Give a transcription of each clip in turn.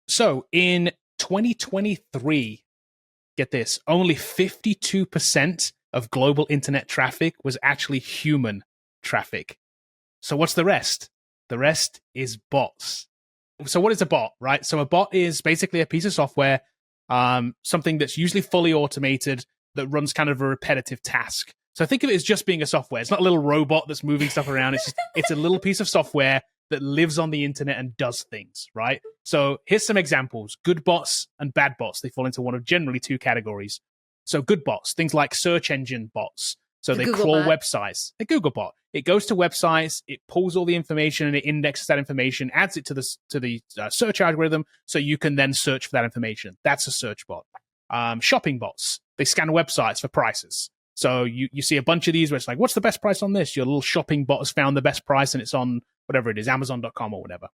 So in 2023, get this, only 52% of global internet traffic was actually human traffic. So what's the rest? The rest is bots. So what is a bot, right? So a bot is basically a piece of software, something that's usually fully automated that runs kind of a repetitive task. So think of it as just being a software. It's not a little robot that's moving stuff around. It's a little piece of software that lives on the internet and does things, right? So here's some examples. Good bots and bad bots. They fall into one of generally two categories. So good bots, things like search engine bots. So they crawl websites. A Google bot. It goes to websites, it pulls all the information and it indexes that information, adds it to the search algorithm, so you can then search for that information. That's a search bot. Shopping bots. They scan websites for prices. So you see a bunch of these where it's like, what's the best price on this? Your little shopping bot has found the best price and it's on whatever it is, Amazon.com or whatever.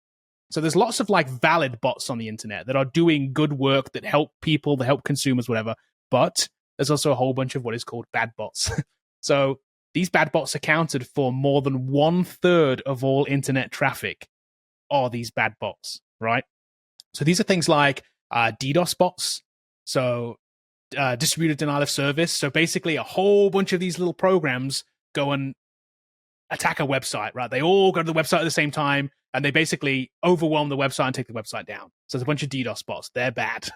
So there's lots of like valid bots on the internet that are doing good work, that help people, that help consumers, whatever. But there's also a whole bunch of what is called bad bots. So these bad bots accounted for more than 1/3 of all internet traffic are these bad bots, right? So these are things like DDoS bots. So distributed denial of service. So basically a whole bunch of these little programs go and attack a website, right? They all go to the website at the same time and they basically overwhelm the website and take the website down. So there's a bunch of DDoS bots. They're bad.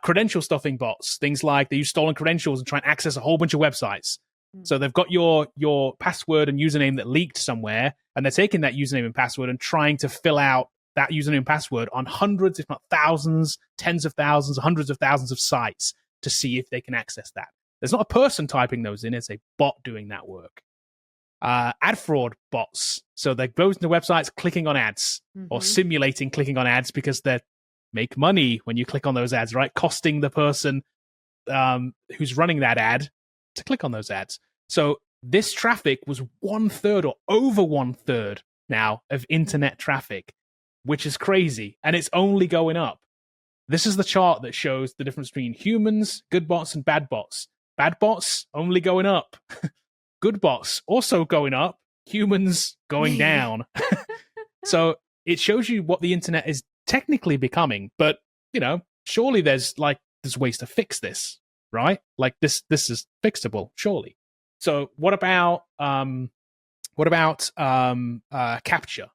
Credential stuffing bots, things like they use stolen credentials and try and access a whole bunch of websites. So they've got your password and username that leaked somewhere, and they're taking that username and password and trying to fill out that username and password on hundreds, if not thousands, tens of thousands, hundreds of thousands of sites to see if they can access that. There's not a person typing those in, it's a bot doing that work. Ad fraud bots. So they go to the websites clicking on ads or simulating clicking on ads because they make money when you click on those ads, right? Costing the person who's running that ad to click on those ads. So this traffic was 1/3 or over 1/3 now of internet traffic, which is crazy. And it's only going up. This is the chart that shows the difference between humans, good bots, and bad bots. Bad bots only going up. Good bots also going up. Humans going down. So it shows you what the internet is technically becoming. But, surely there's ways to fix this, right? Like this is fixable, surely. So what about capture?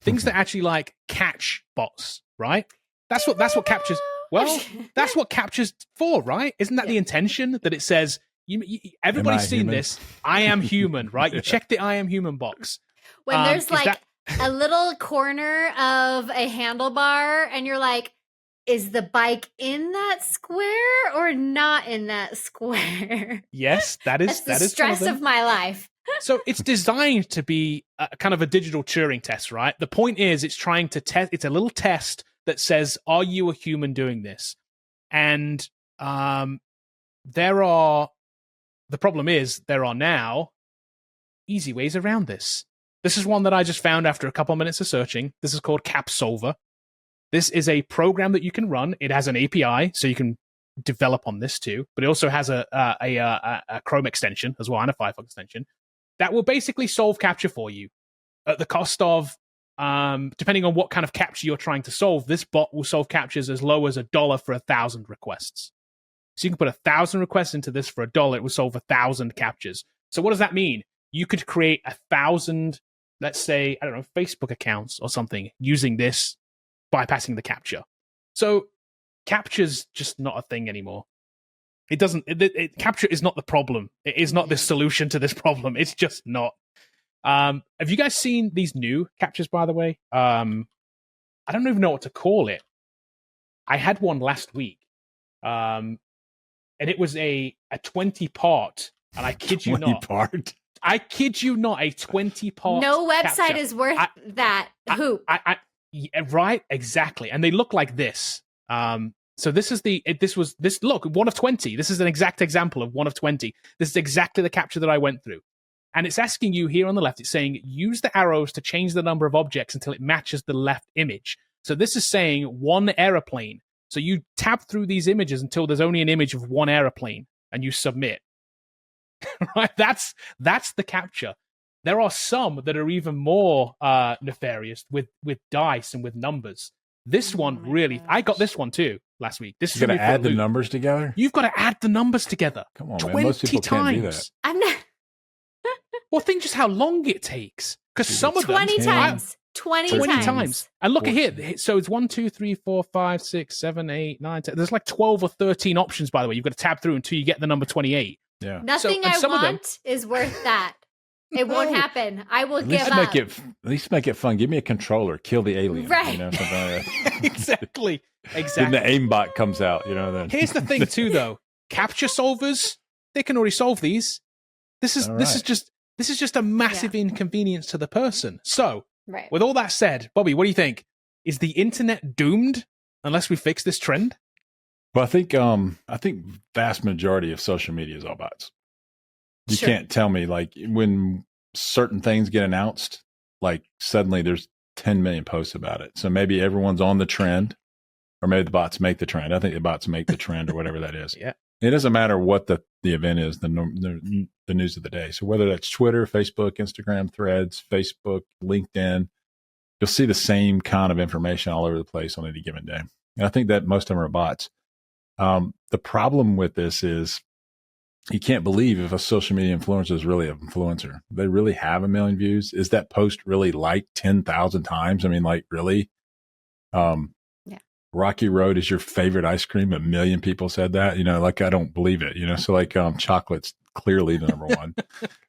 Things that actually catch bots, right? That's what captures. Well, that's what captures for, right? Isn't that the intention? That it says everybody's seen this. I am human, right? You check the I am human box. When there's a little corner of a handlebar, and you're like, is the bike in that square or not in that square? Yes, that is the stress of my life. So it's designed to be a kind of a digital Turing test, right? The point is it's trying to test. It's a little test that says, are you a human doing this? And the problem is there are now easy ways around this. This is one that I just found after a couple of minutes of searching. This is called CapSolver. This is a program that you can run. It has an API, so you can develop on this too. But it also has a Chrome extension as well, and a Firefox extension that will basically solve capture for you at the cost of, depending on what kind of capture you're trying to solve. This bot will solve captures as low as $1 for 1,000 requests. So you can put 1,000 requests into this for $1. It will solve 1,000 captures. So what does that mean? You could create 1,000, let's say, I don't know, Facebook accounts or something using this, bypassing the capture. So capture's just not a thing anymore. It doesn't. Capture is not the problem. It is not the solution to this problem. It's just not. Have you guys seen these new captures, by the way? I don't even know what to call it. I had one last week, and it was a 20-part, and I kid you not. 20-part? I kid you not, a 20-part. No website capture. is worth that hoop. Yeah, right, exactly. And they look like this. So this is look, 1 of 20. This is an exact example of 1 of 20. This is exactly the capture that I went through. And it's asking you here on the left, it's saying, use the arrows to change the number of objects until it matches the left image. So this is saying 1 aeroplane. So you tab through these images until there's only an image of 1 aeroplane and you submit. Right? That's the capture. There are some that are even more nefarious with dice and with numbers. This Oh one my really, I got gosh. this one too last week. This You is got to gonna be for add the Luke. numbers together. You've got to add the numbers together. Come on, man. 20 Most people can't do that. times. I'm not Well, think just how long it takes. Because Dude, some of them 20 10, times. 20 20 times. times. And look at 14. here. So it's 1, 2, 3, 4, 5, 6, 7, 8, 9, 10. There's like 12 or 13 options, by the way. You've got to tab through until you get the number 28. Yeah. Nothing and I some of them- want is worth that. It won't No. happen. I will At give least up. make it fun. Give me a controller. Kill the alien. Right. You know, something like that. Exactly. Then Exactly. the aimbot comes out. You know. Then Here's the thing, too, though. Capture solvers, they can already solve these. This is All this is right. just a massive inconvenience to the person. So, Right. with all that said, Bobby, what do you think? Is the internet doomed unless we fix this trend? Well, I think vast majority of social media is all bots. You Sure. can't tell me like when certain things get announced, like suddenly there's 10 million posts about it. So maybe everyone's on the trend, or maybe the bots make the trend. I think the bots make the trend, or whatever that is. Yeah. It doesn't matter what the event is, the news of the day. So whether that's Twitter, Facebook, Instagram, Threads, Facebook, LinkedIn, you'll see the same kind of information all over the place on any given day. And I think that most of them are bots. The problem with this is you can't believe if a social media influencer is really an influencer. They really have 1 million views. Is that post really liked 10,000 times? I mean, like really? Yeah. Rocky Road is your favorite ice cream. 1 million people said that. You know, like I don't believe it. You know, so like chocolate's clearly the number one.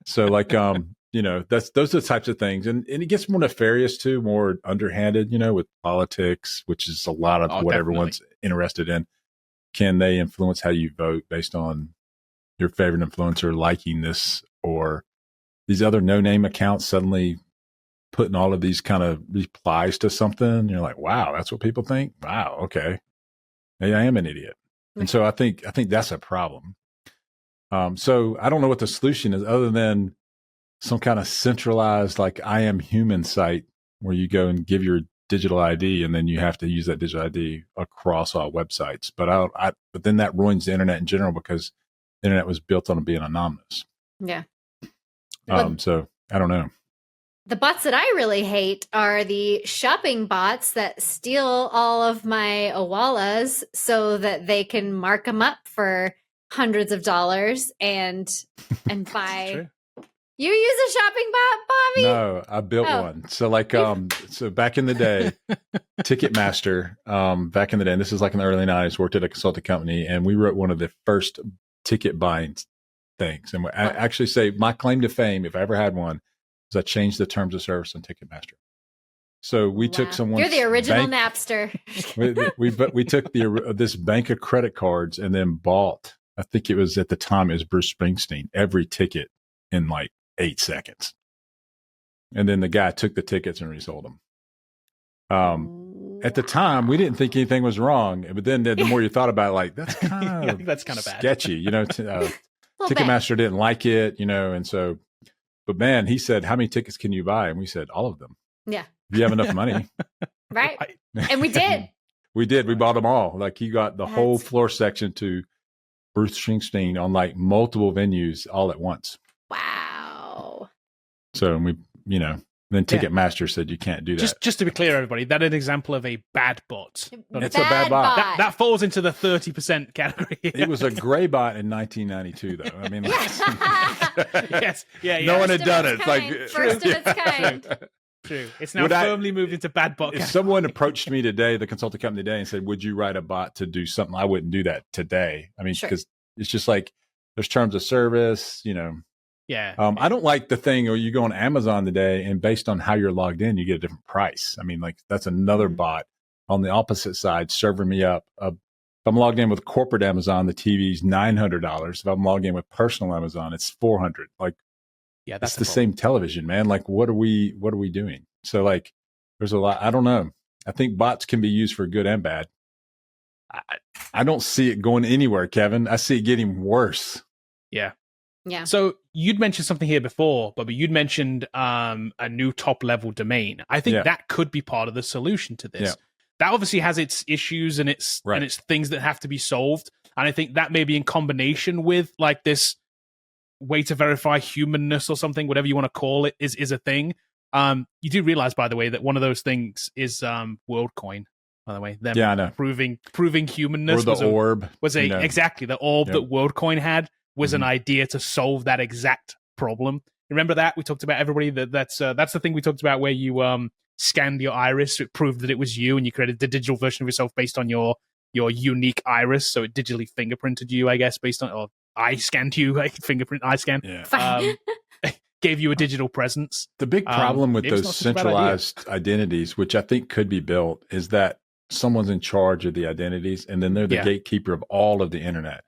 So like you know, those are the types of things, and it gets more nefarious too, more underhanded. You know, with politics, which is a lot of what definitely. everyone's interested in. Can they influence how you vote based on your favorite influencer liking this, or these other no-name accounts suddenly putting all of these kind of replies to something? You're like, wow, that's what people think. Wow, okay, maybe I am an idiot. And so I think that's a problem. So I don't know what the solution is, other than some kind of centralized, like I Am Human site where you go and give your digital ID, and then you have to use that digital ID across all websites. But but then that ruins the internet in general, because the internet was built on being anonymous. Yeah. Well- So I don't know. The bots that I really hate are the shopping bots that steal all of my Awalas so that they can mark them up for hundreds of dollars and buy. True. You use a shopping bot, Bobby? No, I built Oh. one. So like, so back in the day, Ticketmaster, back in the day, and this is like in the early 90s, worked at a consulting company, and we wrote one of the first ticket buying things. And I actually say my claim to fame, if I ever had one, is I changed the terms of service on Ticketmaster. So we took Wow. someone's You're the original bank- Napster. we took this bank of credit cards and then bought, I think it was at the time, it was Bruce Springsteen, every ticket in like 8 seconds. And then the guy took the tickets and resold them. At the time, we didn't think anything was wrong. But then the more you thought about it, like, that's kind of That's kind of bad. sketchy. You know, Little bit. Ticketmaster didn't like it, you know, and so, but man, he said, how many tickets can you buy? And we said, all of them. Yeah. If you have enough money. Right. And we did. We did. We bought them all. Like he got the whole That's- floor section to Bruce Springsteen on like multiple venues all at once. Wow. So we, you know, then Yeah. Ticketmaster said you can't do that. Just to be clear, everybody, that is an example of a bad bot. It's a bad bot. That falls into the 30% category. It was a gray bot in 1992, though. I mean, like, Yes. Yeah. no one First had of done its it. It's kind. like First of its kind. True. It's now Would I- firmly moved into bad bot. If category. someone approached me today, the consulting company today, and said, "Would you write a bot to do something?" I wouldn't do that today. I mean, Sure. because it's just like there's terms of service, you know. Yeah. I don't like the thing where you go on Amazon today and based on how you're logged in, you get a different price. I mean, like that's another Mhm. bot on the opposite side serving me up. If I'm logged in with corporate Amazon, the TV's $900. If I'm logged in with personal Amazon, it's $400. Like Yeah. it's That's the same television, man. Like what are we doing? So like there's a lot. I don't know. I think bots can be used for good and bad. I don't see it going anywhere, Kevin. I see it getting worse. Yeah. Yeah. So you'd mentioned something here before, Bobby. You'd mentioned a new top level domain. I think Yeah. that could be part of the solution to this. Yeah. That obviously has its issues and its Right. and its things that have to be solved. And I think that may be in combination with like this way to verify humanness or something, whatever you want to call it, is a thing. You do realize, by the way, that one of those things is WorldCoin. by the way. Them Yeah, I know. proving humanness Or the orb. exactly the orb Yep. that WorldCoin had was an Mhm. idea to solve that exact problem. Remember that we talked about everybody that's the thing we talked about where you scanned your iris, it proved that it was you, and you created the digital version of yourself based on your unique iris, so it digitally fingerprinted you, I guess, based on or eye scanned you, like fingerprint eye scan. Yeah. Fine. Gave you a digital presence. The big problem with maybe it's those not such a bad idea. centralized identities, which I think could be built, is that someone's in charge of the identities and then they're the Yeah. gatekeeper of all of the internet.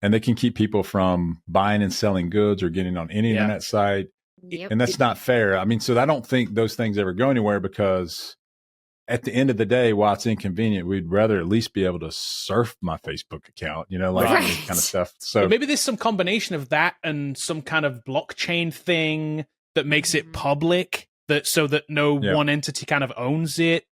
And they can keep people from buying and selling goods or getting on any Yeah. internet site. Yep. And that's not fair. I mean, so I don't think those things ever go anywhere because at the end of the day, while it's inconvenient, we'd rather at least be able to surf my Facebook account, like Right. this kind of stuff. So But maybe there's some combination of that and some kind of blockchain thing that makes it Mhm. public, so that no Yeah. one entity kind of owns it.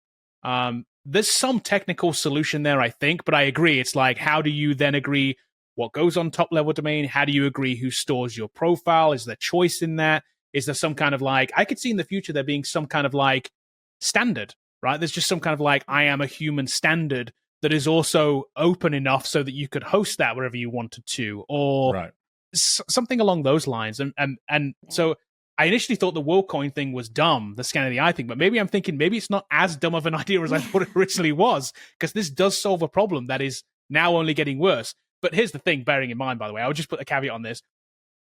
There's some technical solution there, I think, but I agree. It's like, how do you then agree what goes on top level domain? How do you agree who stores your profile? Is there choice in that? Is there some kind of like, I could see in the future there being some kind of like standard, right? There's just some kind of like, I am a human standard that is also open enough so that you could host that wherever you wanted to, or right. something along those lines. And so I initially thought the WorldCoin thing was dumb, the scan of the eye thing, but maybe I'm thinking maybe it's not as dumb of an idea as I thought it originally was, because this does solve a problem that is now only getting worse. But here's the thing, bearing in mind, by the way, I'll just put a caveat on this.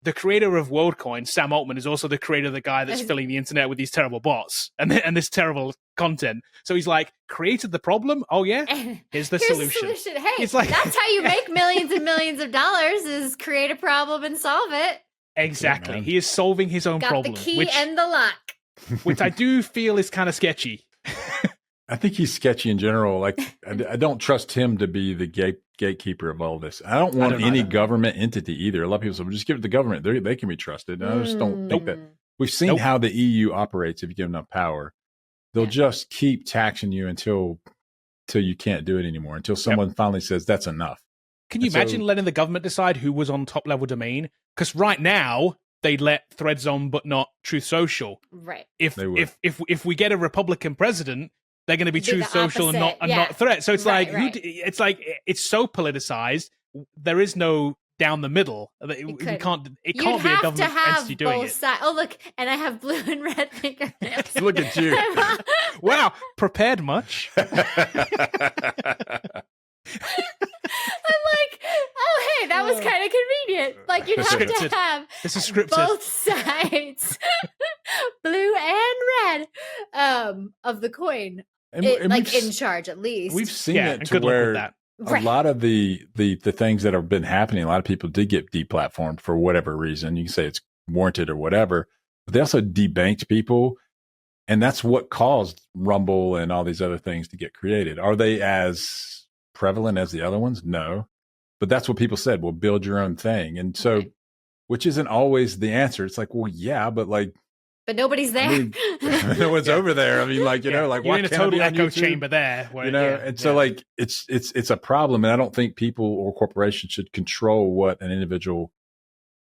The creator of WorldCoin, Sam Altman, is also the creator of the guy that's filling the internet with these terrible bots and this terrible content. So he's like, created the problem? Oh, yeah? Here's the solution. Hey, It's like- that's how you make millions and millions of dollars is create a problem and solve it. Exactly. Yeah, man. He is solving his own Got problem, the key which, and the lock. which I do feel is kind of sketchy. I think he's sketchy in general. Like, I don't trust him to be the gatekeeper of all this. I don't want don't any either. government entity either. A lot of people say, well, just give it to the government. They can be trusted. And I just don't think that. Mm. We've seen Nope. how the EU operates if you give them enough power. They'll Yeah. just keep taxing you until you can't do it anymore, until someone finally says that's enough. Can you And so- imagine letting the government decide who was on top level domain? Because right now they let Threads on, but not Truth Social. Right. If They would. if we get a Republican president, they're going to be It'd be Truth the Social and opposite, yeah. not Threads. So it's Right, like right. it's like it's so politicized. There is no down the middle. We couldn't. can't. It You'd can't be a have to government have entity doing both it. sides. Oh, look, and I have blue and red fingernails. Look at you. Wow, prepared much? I'm like, oh, hey, that was kind of convenient. Like, you'd have Scripted. to have This is scripted. both sides, blue and red, of the coin. And Like, we've, in charge, at least. we've seen Yeah, it and to good luck with where that. a lot of the things that have been happening, a lot of people did get deplatformed for whatever reason. You can say it's warranted or whatever, but they also debanked people. And that's what caused Rumble and all these other things to get created. Are they as prevalent as the other ones? No. But that's what people said. Well, build your own thing. And so, Right. which isn't always the answer. It's like, well, yeah, but like, But nobody's there. I mean, no one's over there. I mean, like, you know, like you're why in a can't I be total on echo YouTube? chamber there. Where, You know, yeah, and so yeah. like it's a problem, and I don't think people or corporations should control what an individual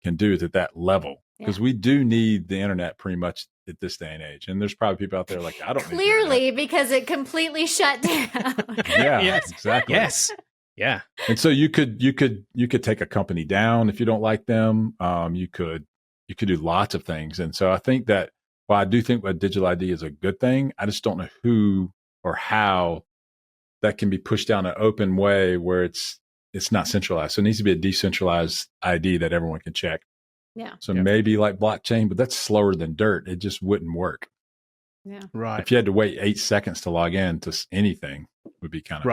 can do at that level, because we do need the internet pretty much at this day and age. And there's probably people out there like, I don't need the internet. Clearly, because it completely shut down. Yeah, Yes. exactly. Yes. Yeah. And so you could take a company down if you don't like them. You could do lots of things. And so I think that while I do think a digital ID is a good thing, I just don't know who or how that can be pushed down an open way where it's not centralized. So it needs to be a decentralized ID that everyone can check. Yeah. So Yeah. maybe like blockchain, but that's slower than dirt. It just wouldn't work. Yeah. Right. If you had to wait 8 seconds to log in to anything, would be kind of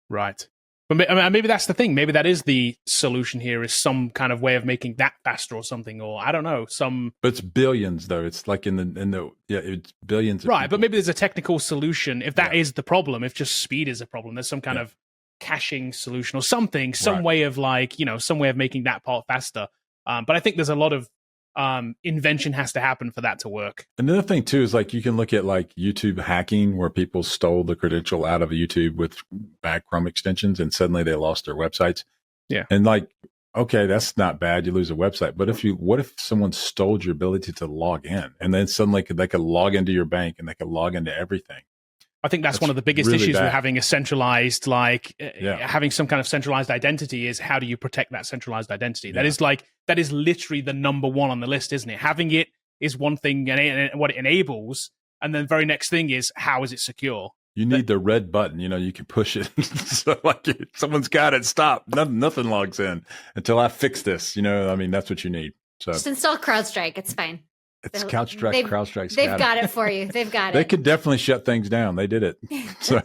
Right. But maybe that's the thing. Maybe that is the solution here, is some kind of way of making that faster or something, or I don't know, some But it's billions though. It's like in the it's billions. Of right. people. But maybe there's a technical solution if that Yeah. is the problem. If just speed is a problem, there's some kind Yeah. of caching solution or something, some Right. way of like some way of making that part faster. But I think there's a lot of invention has to happen for that to work. Another thing too is like you can look at like YouTube hacking, where people stole the credential out of YouTube with bad Chrome extensions, and suddenly they lost their websites. Yeah. And like, okay, that's not bad. You lose a website, but what if someone stole your ability to log in, and then suddenly they could log into your bank and they could log into everything? I think that's That's one of the biggest really issues bad. with having a centralized, Yeah. having some kind of centralized identity is how do you protect that centralized identity? That Yeah. that is literally the number one on the list, isn't it? Having it is one thing and what it enables. And then the very next thing is how is it secure? You need the red button. You can push it. So like someone's got it. Stop. Nothing logs in until I fix this. That's what you need. So Just install CrowdStrike. It's fine. it's They'll- CrowdStrike's They've got it for you. They've got They it. could definitely shut things down. They did it. So